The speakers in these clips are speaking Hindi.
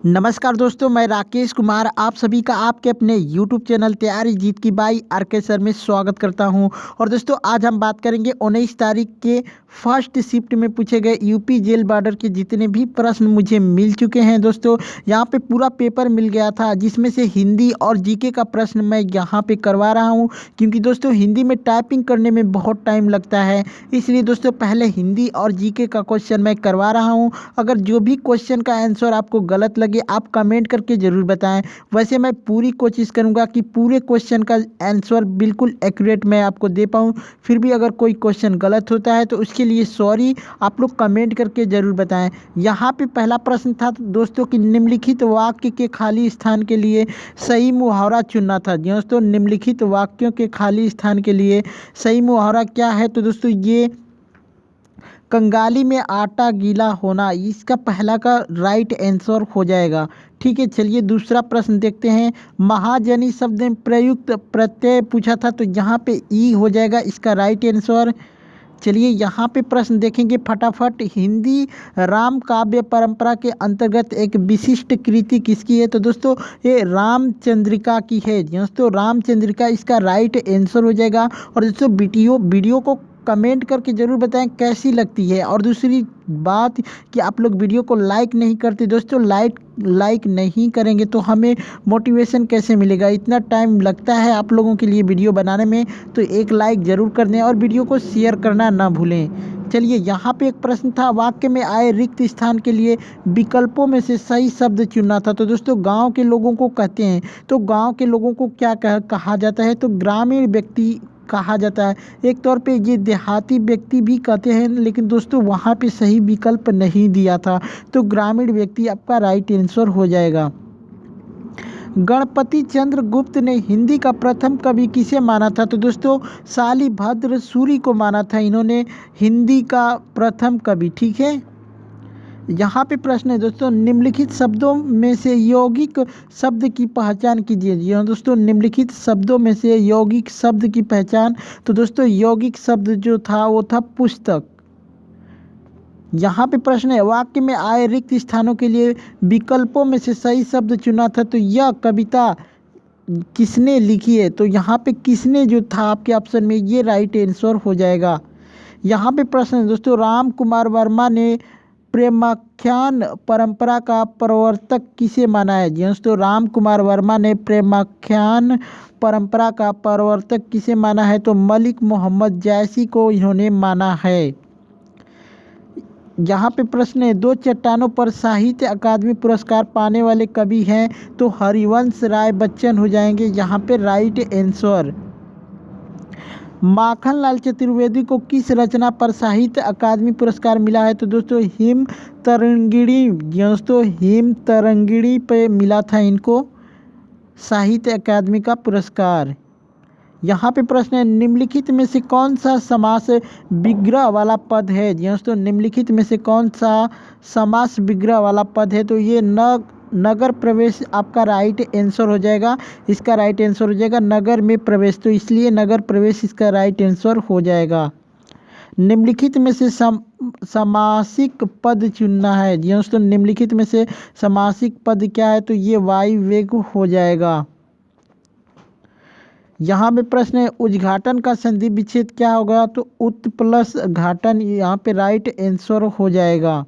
नमस्कार दोस्तों, मैं राकेश कुमार आप सभी का आपके अपने YouTube चैनल तैयारी जीत की बाई आरके सर में स्वागत करता हूं। और दोस्तों आज हम बात करेंगे 19 तारीख के फर्स्ट शिफ्ट में पूछे गए यूपी जेल बॉर्डर के जितने भी प्रश्न मुझे मिल चुके हैं। दोस्तों यहां पे पूरा पेपर मिल गया था, जिसमें से हिंदी और जीके का प्रश्न मैं यहां पे करवा रहा हूं, क्योंकि दोस्तों हिंदी में टाइपिंग करने में बहुत टाइम लगता है। इसलिए दोस्तों पहले हिंदी और जीके का क्वेश्चन मैं करवा रहा हूँ। अगर जो भी क्वेश्चन का आंसर आपको गलत लगे आप कमेंट करके ज़रूर बताएं। वैसे मैं पूरी कोशिश करूंगा कि पूरे क्वेश्चन का आंसर बिल्कुल एक्यूरेट मैं आपको दे पाऊं। फिर भी अगर कोई क्वेश्चन गलत होता है तो उसके लिए सॉरी, आप लोग कमेंट करके ज़रूर बताएं। यहाँ पे पहला प्रश्न था दोस्तों कि निम्नलिखित वाक्य के खाली स्थान के लिए सही मुहावरा चुनना था। दोस्तों निम्नलिखित वाक्यों के खाली स्थान के लिए सही मुहावरा क्या है? तो दोस्तों ये कंगाली में आटा गीला होना, इसका पहला का राइट आंसर हो जाएगा। ठीक है, चलिए दूसरा प्रश्न देखते हैं। महाजनी शब्द में प्रयुक्त प्रत्यय पूछा था, तो यहाँ पे ई हो जाएगा इसका राइट आंसर। चलिए यहाँ पे प्रश्न देखेंगे फटाफट। हिंदी राम काव्य परंपरा के अंतर्गत एक विशिष्ट कृति किसकी है? तो दोस्तों ये रामचंद्रिका की है। दोस्तों रामचंद्रिका इसका राइट आंसर हो जाएगा। और दोस्तों वीडियो को कमेंट करके ज़रूर बताएं कैसी लगती है। और दूसरी बात कि आप लोग वीडियो को लाइक नहीं करते। दोस्तों लाइक नहीं करेंगे तो हमें मोटिवेशन कैसे मिलेगा? इतना टाइम लगता है आप लोगों के लिए वीडियो बनाने में, तो एक लाइक ज़रूर कर दें और वीडियो को शेयर करना ना भूलें। चलिए यहाँ पे एक प्रश्न था, वाक्य में आए रिक्त स्थान के लिए विकल्पों में से सही शब्द चुनना था। तो दोस्तों गांव के लोगों को कहते हैं, तो गांव के लोगों को क्या कहा जाता है? तो ग्रामीण व्यक्ति कहा जाता है। एक तौर पे ये देहाती व्यक्ति भी कहते हैं, लेकिन दोस्तों वहाँ पे सही विकल्प नहीं दिया था, तो ग्रामीण व्यक्ति आपका राइट आंसर हो जाएगा। गणपति चंद्र गुप्त ने हिंदी का प्रथम कवि किसे माना था? तो दोस्तों शालिभद्र सूरी को माना था इन्होंने हिंदी का प्रथम कवि। ठीक है, यहाँ पे प्रश्न है दोस्तों, निम्नलिखित शब्दों में से यौगिक शब्द की पहचान कीजिए। जी हाँ दोस्तों, निम्नलिखित शब्दों में से यौगिक शब्द की पहचान। तो दोस्तों यौगिक शब्द जो था वो था पुस्तक। यहाँ पे प्रश्न है, वाक्य में आए रिक्त स्थानों के लिए विकल्पों में से सही शब्द चुना था। तो यह कविता किसने लिखी है? तो यहाँ पे किसने जो था आपके ऑप्शन में, ये राइट आंसर हो जाएगा। यहाँ पे प्रश्न है दोस्तों, राम कुमार वर्मा ने प्रेमाख्यान परंपरा का प्रवर्तक किसे माना है? जी दोस्तों राम कुमार वर्मा ने प्रेमाख्यान परंपरा का प्रवर्तक किसे माना है? तो मलिक मोहम्मद जैसी को इन्होंने माना है। यहाँ पे प्रश्न है, दो चट्टानों पर साहित्य अकादमी पुरस्कार पाने वाले कवि हैं, तो हरिवंश राय बच्चन हो जाएंगे यहाँ पे राइट आंसर। माखनलाल चतुर्वेदी को किस रचना पर साहित्य अकादमी पुरस्कार मिला है? तो दोस्तों हिम तरंगिणी, दोस्तों हिम तरंगिणी पे मिला था इनको साहित्य अकादमी का पुरस्कार। यहाँ पे प्रश्न है, निम्नलिखित में से कौन सा समास विग्रह वाला पद है? दोस्तों निम्नलिखित में से कौन सा समास विग्रह वाला पद है? तो ये नगर प्रवेश आपका राइट आंसर हो जाएगा। इसका राइट आंसर हो जाएगा नगर में प्रवेश, तो इसलिए नगर प्रवेश इसका राइट आंसर हो जाएगा। निम्नलिखित में से समासिक पद चुनना है। दोस्तों निम्नलिखित में से समासिक पद क्या है? तो ये वायु वेग हो जाएगा। यहाँ पे प्रश्न है, उद्घाटन का संधि विच्छेद क्या होगा? तो उत प्लस घाटन, यहाँ पे राइट आंसर हो जाएगा।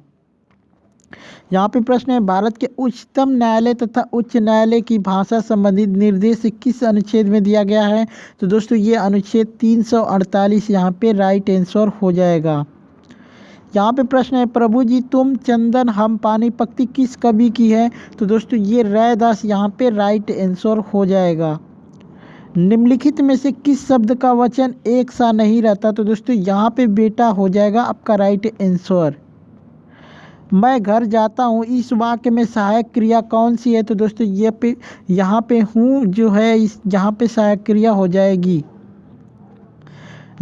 यहाँ पे प्रश्न है, भारत के उच्चतम न्यायालय तथा उच्च न्यायालय की भाषा संबंधित निर्देश किस अनुच्छेद में दिया गया है? तो दोस्तों ये अनुच्छेद 348 यहाँ पे राइट आंसर हो जाएगा। यहाँ पे प्रश्न है, प्रभु जी तुम चंदन हम पानी पक्ति किस कवि की है? तो दोस्तों ये रैदास यहाँ पे राइट आंसर हो जाएगा। निम्नलिखित में से किस शब्द का वचन एक सा नहीं रहता? तो दोस्तों यहाँ पे बेटा हो जाएगा आपका राइट आंसर। मैं घर जाता हूँ, इस वाक्य में सहायक क्रिया कौन सी है? तो दोस्तों ये यहाँ पे हूँ जो है यहाँ पे सहायक क्रिया हो जाएगी।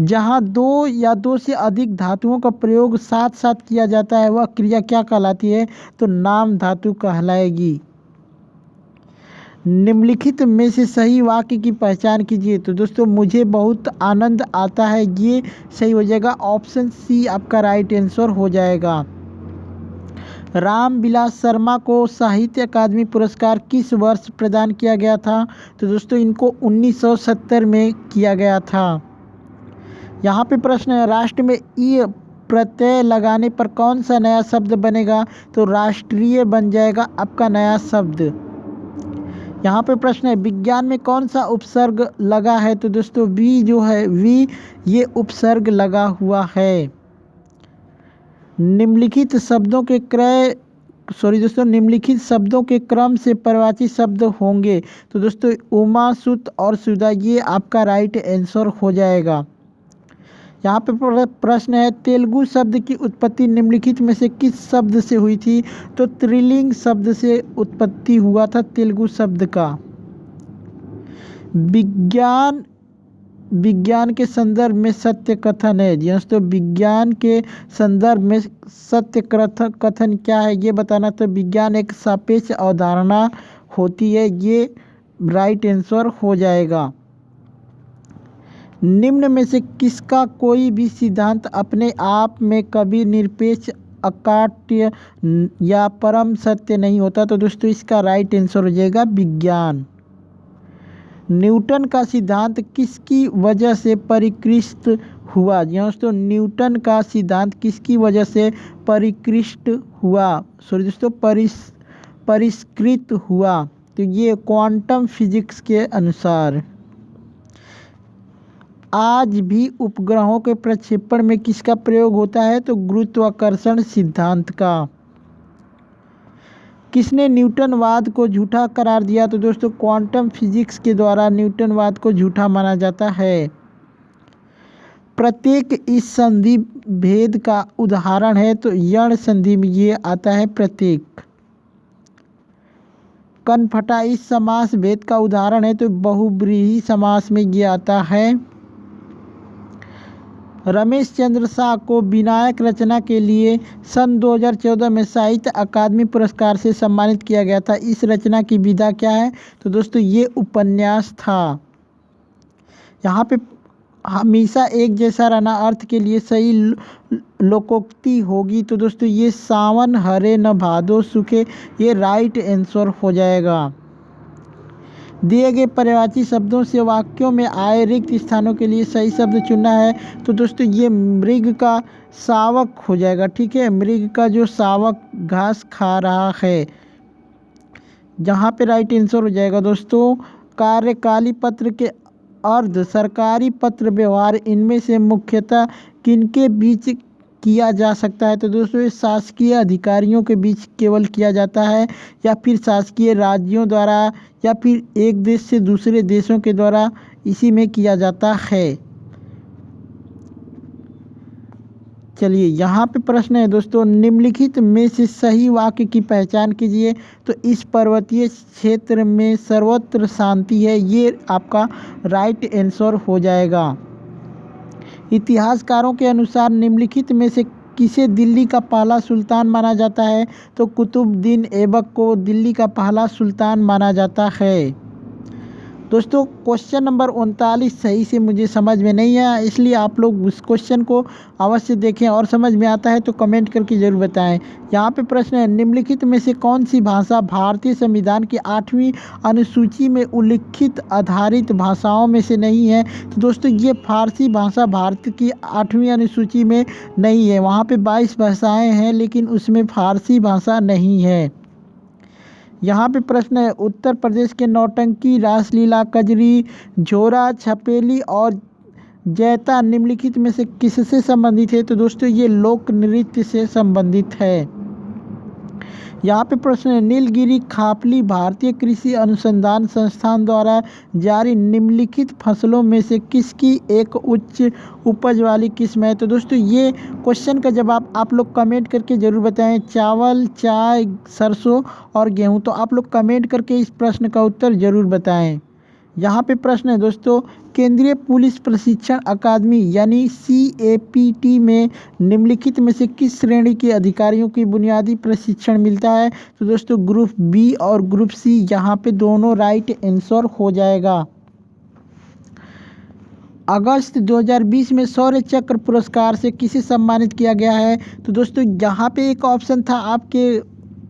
जहाँ दो या दो से अधिक धातुओं का प्रयोग साथ साथ किया जाता है वह क्रिया क्या कहलाती है? तो नाम धातु कहलाएगी। निम्नलिखित में से सही वाक्य की पहचान कीजिए। तो दोस्तों मुझे बहुत आनंद आता है, ये सही हो जाएगा। ऑप्शन सी आपका राइट आंसर हो जाएगा। रामविलास शर्मा को साहित्य अकादमी पुरस्कार किस वर्ष प्रदान किया गया था? तो दोस्तों इनको 1970 में किया गया था। यहाँ पे प्रश्न है, राष्ट्र में ई प्रत्यय लगाने पर कौन सा नया शब्द बनेगा? तो राष्ट्रीय बन जाएगा आपका नया शब्द। यहाँ पे प्रश्न है, विज्ञान में कौन सा उपसर्ग लगा है? तो दोस्तों वी जो है, वी ये उपसर्ग लगा हुआ है। निम्नलिखित शब्दों के निम्नलिखित शब्दों के क्रम से परिवाची शब्द होंगे। तो दोस्तों उमा, सुत और सुधा ये आपका राइट आंसर हो जाएगा। यहाँ पे प्रश्न है, तेलुगु शब्द की उत्पत्ति निम्नलिखित में से किस शब्द से हुई थी? तो त्रिलिंग शब्द से उत्पत्ति हुआ था तेलुगु शब्द का। विज्ञान के संदर्भ में सत्य कथन है। दोस्तों विज्ञान के संदर्भ में सत्य कथन क्या है ये बताना। तो विज्ञान एक सापेक्ष अवधारणा होती है, ये राइट आंसर हो जाएगा। निम्न में से किसका कोई भी सिद्धांत अपने आप में कभी निरपेक्ष, अकाट्य या परम सत्य नहीं होता? तो दोस्तों इसका राइट आंसर हो जाएगा विज्ञान। न्यूटन का सिद्धांत किसकी वजह से परिष्कृत हुआ? दोस्तों न्यूटन का सिद्धांत किसकी वजह से परिष्कृत हुआ? परिष्कृत हुआ। तो ये क्वांटम फिजिक्स के अनुसार। आज भी उपग्रहों के प्रक्षेपण में किसका प्रयोग होता है? तो गुरुत्वाकर्षण सिद्धांत का। किसने न्यूटनवाद को झूठा करार दिया? तो दोस्तों क्वांटम फिजिक्स के द्वारा न्यूटनवाद को झूठा माना जाता है। प्रत्येक इस संधि भेद का उदाहरण है। तो यण संधि में ये आता है प्रत्येक। कनफटा इस समास भेद का उदाहरण है। तो बहुब्रीहि समास में ये आता है। रमेश चंद्र शाह को विनायक रचना के लिए सन 2014 में साहित्य अकादमी पुरस्कार से सम्मानित किया गया था। इस रचना की विधा क्या है? तो दोस्तों ये उपन्यास था। यहाँ पे हमेशा एक जैसा रहना अर्थ के लिए सही लोकोक्ति होगी। तो दोस्तों ये सावन हरे न भादो सूखे, ये राइट आंसर हो जाएगा। दिए गए पर्यायवाची शब्दों से वाक्यों में आए रिक्त स्थानों के लिए सही शब्द चुनना है। तो दोस्तों ये मृग का शावक हो जाएगा। ठीक है, मृग का जो शावक घास खा रहा है, जहाँ पे राइट आंसर हो जाएगा। दोस्तों कार्यकाली पत्र के अर्ध सरकारी पत्र व्यवहार इनमें से मुख्यतः किनके बीच किया जा सकता है? तो दोस्तों ये शासकीय अधिकारियों के बीच केवल किया जाता है, या फिर शासकीय राज्यों द्वारा, या फिर एक देश से दूसरे देशों के द्वारा इसी में किया जाता है। चलिए यहाँ पे प्रश्न है दोस्तों, निम्नलिखित में से सही वाक्य की पहचान कीजिए। तो इस पर्वतीय क्षेत्र में सर्वत्र शांति है, ये आपका राइट आंसर हो जाएगा। इतिहासकारों के अनुसार निम्नलिखित में से किसे दिल्ली का पहला सुल्तान माना जाता है? तो कुतुबुद्दीन ऐबक को दिल्ली का पहला सुल्तान माना जाता है। दोस्तों क्वेश्चन नंबर 39 सही से मुझे समझ में नहीं आया, इसलिए आप लोग उस क्वेश्चन को अवश्य देखें और समझ में आता है तो कमेंट करके ज़रूर बताएं। यहाँ पे प्रश्न है, निम्नलिखित में से कौन सी भाषा भारतीय संविधान की 8वीं अनुसूची में उल्लिखित आधारित भाषाओं में से नहीं है? तो दोस्तों ये फारसी भाषा भारत की 8वीं अनुसूची में नहीं है। वहाँ पर 22 भाषाएँ हैं, लेकिन उसमें फारसी भाषा नहीं है। यहाँ पे प्रश्न है, उत्तर प्रदेश के नौटंकी, रासलीला, कजरी, झोरा, छपेली और जैता निम्नलिखित में से किससे संबंधित है? तो दोस्तों ये लोक नृत्य से संबंधित है। यहाँ पे प्रश्न है, नीलगिरी खापली भारतीय कृषि अनुसंधान संस्थान द्वारा जारी निम्नलिखित फसलों में से किसकी एक उच्च उपज वाली किस्म है? तो दोस्तों ये क्वेश्चन का जवाब आप लोग कमेंट करके ज़रूर बताएं। चावल, चाय, सरसों और गेहूं। तो आप लोग कमेंट करके इस प्रश्न का उत्तर ज़रूर बताएं। यहाँ पे प्रश्न है दोस्तों, केंद्रीय पुलिस प्रशिक्षण अकादमी यानी CAPT में निम्नलिखित में से किस श्रेणी के अधिकारियों की बुनियादी प्रशिक्षण मिलता है? तो दोस्तों ग्रुप B और ग्रुप C, यहाँ पे दोनों राइट आंसर हो जाएगा। अगस्त 2020 में शौर्य चक्र पुरस्कार से किसे सम्मानित किया गया है? तो दोस्तों यहाँ पे एक ऑप्शन था आपके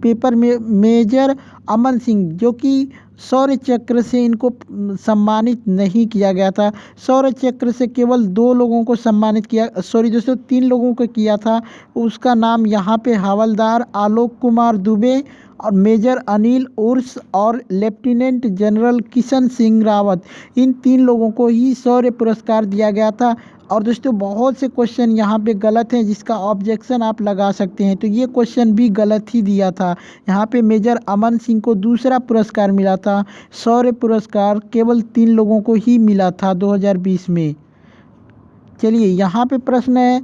पेपर में, मेजर अमन सिंह, जो कि शौर्य चक्र से इनको सम्मानित नहीं किया गया था। शौर्य चक्र से केवल 2 लोगों को सम्मानित किया, सॉरी दोस्तों 3 लोगों को किया था। उसका नाम यहाँ पे हवलदार आलोक कुमार दुबे और मेजर अनिल उर्स और लेफ्टिनेंट जनरल किशन सिंह रावत, इन 3 लोगों को ही शौर्य पुरस्कार दिया गया था। और दोस्तों बहुत से क्वेश्चन यहाँ पे गलत हैं जिसका ऑब्जेक्शन आप लगा सकते हैं, तो ये क्वेश्चन भी गलत ही दिया था। यहाँ पे मेजर अमन सिंह को दूसरा पुरस्कार मिला था, शौर्य पुरस्कार केवल 3 लोगों को ही मिला था 2020 में। चलिए यहाँ पे प्रश्न है,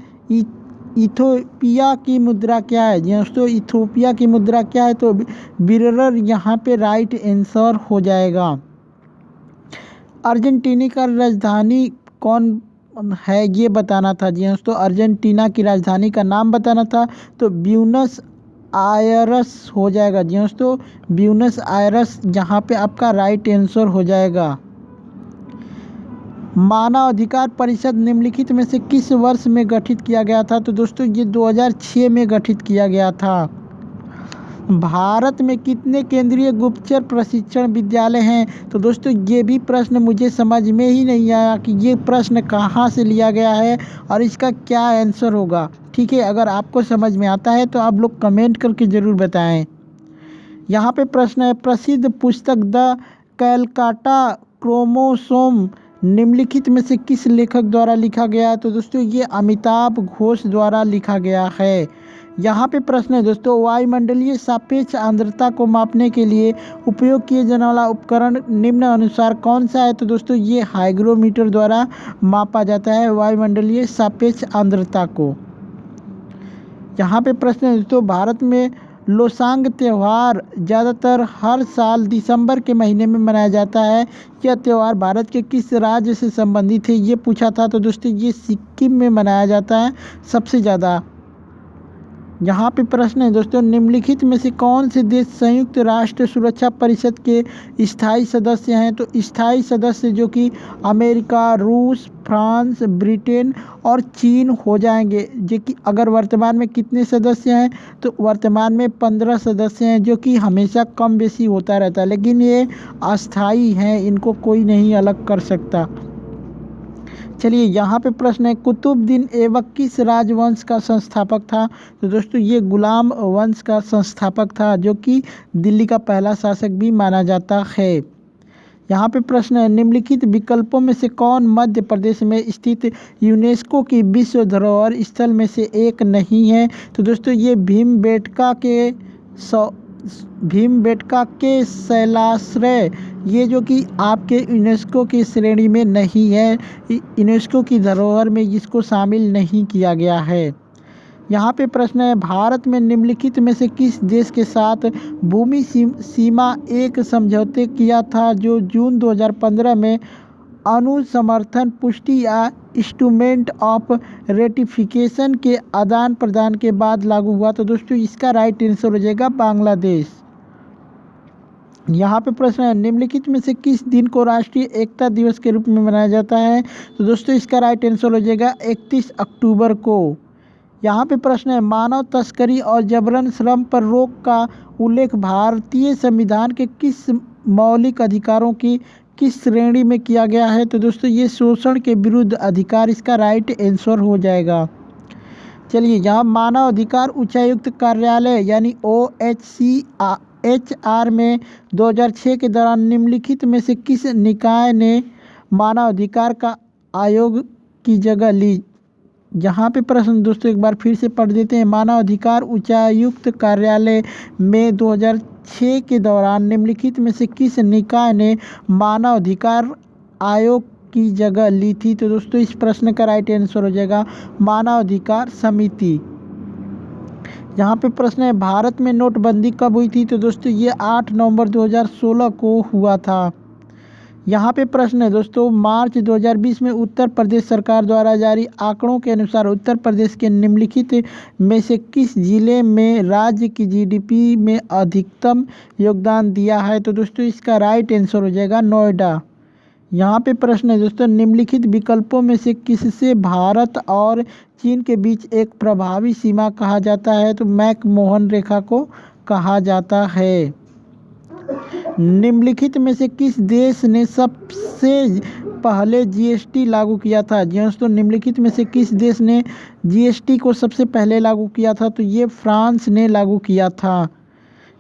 इथोपिया की मुद्रा क्या है? दोस्तों इथोपिया की मुद्रा क्या है? तो बिरर यहाँ पे राइट आंसर हो जाएगा। अर्जेंटीना का राजधानी कौन है ये बताना था। जी दोस्तों अर्जेंटीना की राजधानी का नाम बताना था, तो ब्यूनस आयरस हो जाएगा। जी दोस्तों ब्यूनस आयरस यहाँ पे आपका राइट आंसर हो जाएगा। मानव अधिकार परिषद निम्नलिखित में से किस वर्ष में गठित किया गया था? तो दोस्तों ये 2006 में गठित किया गया था। भारत में कितने केंद्रीय गुप्तचर प्रशिक्षण विद्यालय हैं? तो दोस्तों ये भी प्रश्न मुझे समझ में ही नहीं आया कि ये प्रश्न कहाँ से लिया गया है और इसका क्या आंसर होगा। ठीक है, अगर आपको समझ में आता है तो आप लोग कमेंट करके ज़रूर बताएं। यहाँ पे प्रश्न है, प्रसिद्ध पुस्तक द कैलकाटा क्रोमोसोम निम्नलिखित में से किस लेखक द्वारा लिखा गया? तो दोस्तों ये अमिताभ घोष द्वारा लिखा गया है। यहाँ पे प्रश्न है दोस्तों, वायुमंडलीय सापेक्ष आर्द्रता को मापने के लिए उपयोग किए जाने वाला उपकरण निम्न अनुसार कौन सा है? तो दोस्तों ये हाइग्रोमीटर द्वारा मापा जाता है वायुमंडलीय सापेक्ष आर्द्रता को। यहाँ पे प्रश्न है दोस्तों, भारत में लोसांग त्यौहार ज़्यादातर हर साल दिसंबर के महीने में मनाया जाता है। यह त्यौहार भारत के किस राज्य से संबंधित है ये पूछा था। तो दोस्तों ये सिक्किम में मनाया जाता है सबसे ज़्यादा। यहाँ पे प्रश्न है दोस्तों, निम्नलिखित में से कौन से देश संयुक्त राष्ट्र सुरक्षा परिषद के स्थायी सदस्य हैं? तो स्थायी सदस्य जो कि अमेरिका, रूस, फ्रांस, ब्रिटेन और चीन हो जाएंगे। जो कि अगर वर्तमान में कितने सदस्य हैं? तो वर्तमान में 15 सदस्य हैं, जो कि हमेशा कम बेसी होता रहता है, लेकिन ये अस्थाई हैं, इनको कोई नहीं अलग कर सकता। चलिए यहाँ पे प्रश्न है, कुतुबुद्दीन ऐबक किस राजवंश का संस्थापक था? तो दोस्तों ये गुलाम वंश का संस्थापक था, जो कि दिल्ली का पहला शासक भी माना जाता है। यहाँ पे प्रश्न है, निम्नलिखित विकल्पों में से कौन मध्य प्रदेश में स्थित यूनेस्को की विश्व धरोहर स्थल में से एक नहीं है? तो दोस्तों ये भीमबेटका के शैलाश्रय, ये जो कि आपके यूनेस्को की श्रेणी में नहीं है, यूनेस्को की धरोहर में इसको शामिल नहीं किया गया है। यहाँ पे प्रश्न है, भारत में निम्नलिखित में से किस देश के साथ भूमि सीमा एक समझौते किया था जो जून 2015 में अनुसमर्थन पुष्टि या इंस्ट्रूमेंट ऑफ रेटिफिकेशन के आदान प्रदान के बाद लागू हुआ? तो दोस्तों इसका राइट आंसर हो जाएगा बांग्लादेश। यहाँ पे प्रश्न है, निम्नलिखित में से किस दिन को राष्ट्रीय एकता दिवस के रूप में मनाया जाता है? तो दोस्तों इसका राइट आंसर हो जाएगा 31 अक्टूबर को। यहाँ पे प्रश्न है, मानव तस्करी और जबरन श्रम पर रोक का उल्लेख भारतीय संविधान के किस मौलिक अधिकारों की किस श्रेणी में किया गया है? तो दोस्तों ये शोषण के विरुद्ध अधिकार, इसका राइट आंसर हो जाएगा। चलिए यहाँ मानव अधिकार उच्चायुक्त कार्यालय यानी OHCHR में 2006 के दौरान निम्नलिखित में से किस निकाय ने मानव अधिकार का आयोग की जगह ली? यहाँ पे प्रश्न दोस्तों एक बार फिर से पढ़ देते हैं, मानव अधिकार उच्चायुक्त कार्यालय में 2006 के दौरान निम्नलिखित में से किस निकाय ने मानव अधिकार आयोग की जगह ली थी? तो दोस्तों इस प्रश्न का राइट आंसर हो जाएगा मानव अधिकार समिति। यहाँ पे प्रश्न है, भारत में नोटबंदी कब हुई थी? तो दोस्तों ये 8 नवंबर 2016 को हुआ था। यहाँ पे प्रश्न है दोस्तों, मार्च 2020 में उत्तर प्रदेश सरकार द्वारा जारी आंकड़ों के अनुसार उत्तर प्रदेश के निम्नलिखित में से किस जिले में राज्य की GDP में अधिकतम योगदान दिया है? तो दोस्तों इसका राइट आंसर हो जाएगा नोएडा। यहाँ पे प्रश्न है दोस्तों, निम्नलिखित विकल्पों में से किससे भारत और चीन के बीच एक प्रभावी सीमा कहा जाता है? तो मैकमोहन रेखा को कहा जाता है। निम्नलिखित में से किस देश ने सबसे पहले जीएसटी लागू किया था? जी दोस्तों, निम्नलिखित में से किस देश ने जीएसटी को सबसे पहले लागू किया था? तो ये फ्रांस ने लागू किया था।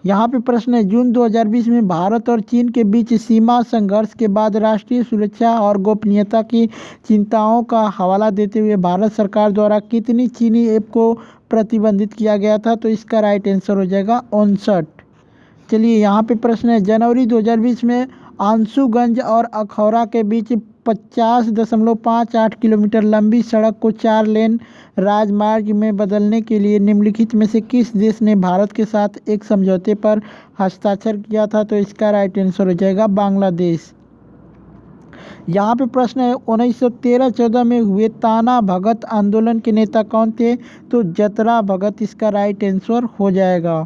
यहाँ पे प्रश्न है, जून 2020 में भारत और चीन के बीच सीमा संघर्ष के बाद राष्ट्रीय सुरक्षा और गोपनीयता की चिंताओं का हवाला देते हुए भारत सरकार द्वारा कितनी चीनी ऐप को प्रतिबंधित किया गया था? तो इसका राइट आंसर हो जाएगा 59। चलिए यहाँ पे प्रश्न है, जनवरी 2020 में आंशुगंज और अखौरा के बीच 50.58 किलोमीटर लंबी सड़क को 4 लेन राजमार्ग में बदलने के लिए निम्नलिखित में से किस देश ने भारत के साथ एक समझौते पर हस्ताक्षर किया था? तो इसका राइट आंसर हो जाएगा बांग्लादेश। यहाँ पे प्रश्न है, 1913-14 में हुए ताना भगत आंदोलन के नेता कौन थे? तो जतरा भगत इसका राइट आंसर हो जाएगा।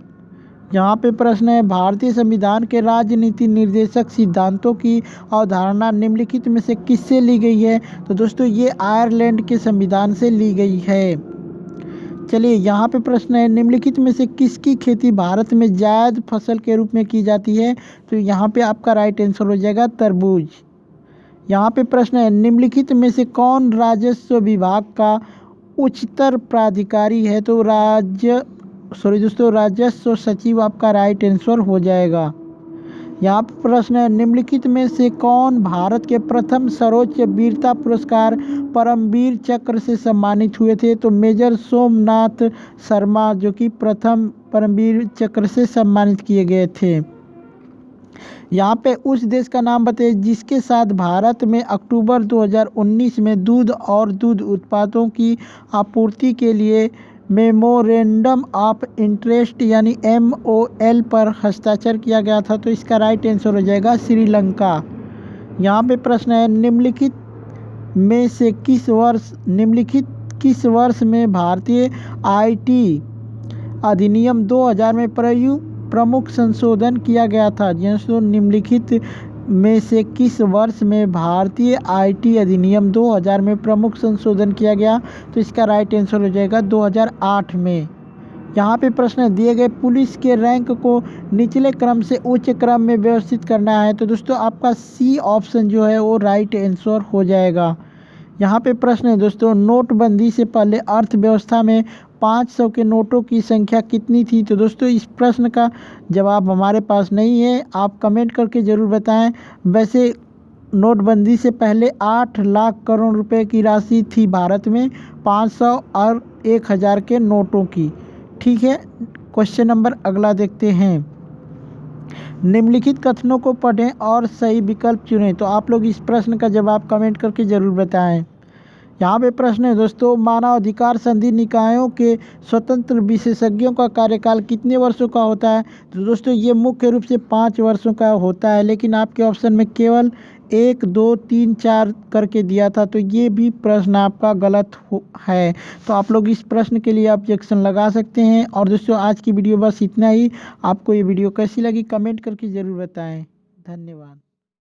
यहाँ पे प्रश्न है, भारतीय संविधान के राजनीति निर्देशक सिद्धांतों की अवधारणा निम्नलिखित में से किससे ली गई है? तो दोस्तों ये आयरलैंड के संविधान से ली गई है। चलिए यहाँ पे प्रश्न है, निम्नलिखित में से किसकी खेती भारत में जायद फसल के रूप में की जाती है? तो यहाँ पे आपका राइट आंसर हो जाएगा तरबूज। यहाँ पे प्रश्न है, निम्नलिखित में से कौन राजस्व विभाग का उच्चतर प्राधिकारी है? तो राजस्व सचिव आपका राइट आंसर हो जाएगा। यहाँ पर प्रश्न है, निम्नलिखित में से कौन भारत के प्रथम सर्वोच्च वीरता पुरस्कार परमवीर चक्र से सम्मानित हुए थे? तो मेजर सोमनाथ शर्मा जो कि प्रथम परमवीर चक्र से सम्मानित किए गए थे। यहाँ पे उस देश का नाम बताइए जिसके साथ भारत में अक्टूबर 2019 में दूध और दूध उत्पादों की आपूर्ति के लिए मेमोरेंडम ऑफ इंटरेस्ट यानी MOL पर हस्ताक्षर किया गया था। तो इसका राइट आंसर हो जाएगा श्रीलंका। यहाँ पे प्रश्न है, निम्नलिखित किस वर्ष में भारतीय IT अधिनियम 2000 में प्रमुख संशोधन किया गया था? जिसको निम्नलिखित में से किस वर्ष में भारतीय IT अधिनियम 2000 में प्रमुख संशोधन किया गया? तो इसका राइट आंसर हो जाएगा 2008 में। यहाँ पे प्रश्न दिए गए पुलिस के रैंक को निचले क्रम से उच्च क्रम में व्यवस्थित करना है। तो दोस्तों आपका C ऑप्शन जो है वो राइट आंसर हो जाएगा। यहाँ पे प्रश्न है दोस्तों, नोटबंदी से पहले अर्थव्यवस्था में 500 के नोटों की संख्या कितनी थी? तो दोस्तों इस प्रश्न का जवाब हमारे पास नहीं है, आप कमेंट करके ज़रूर बताएं। वैसे नोटबंदी से पहले 8 लाख करोड़ रुपए की राशि थी भारत में 500 और 1000 के नोटों की। ठीक है, क्वेश्चन नंबर अगला देखते हैं। निम्नलिखित कथनों को पढ़ें और सही विकल्प चुनें। तो आप लोग इस प्रश्न का जवाब कमेंट करके ज़रूर बताएं। यहाँ पे प्रश्न है दोस्तों, मानवाधिकार संधि निकायों के स्वतंत्र विशेषज्ञों का कार्यकाल कितने वर्षों का होता है? तो दोस्तों ये मुख्य रूप से 5 वर्षों का होता है, लेकिन आपके ऑप्शन में केवल 1, 2, 3, 4 करके दिया था, तो ये भी प्रश्न आपका गलत है। तो आप लोग इस प्रश्न के लिए ऑब्जेक्शन लगा सकते हैं। और दोस्तों आज की वीडियो बस इतना ही। आपको ये वीडियो कैसी लगी कमेंट करके ज़रूर बताएँ। धन्यवाद।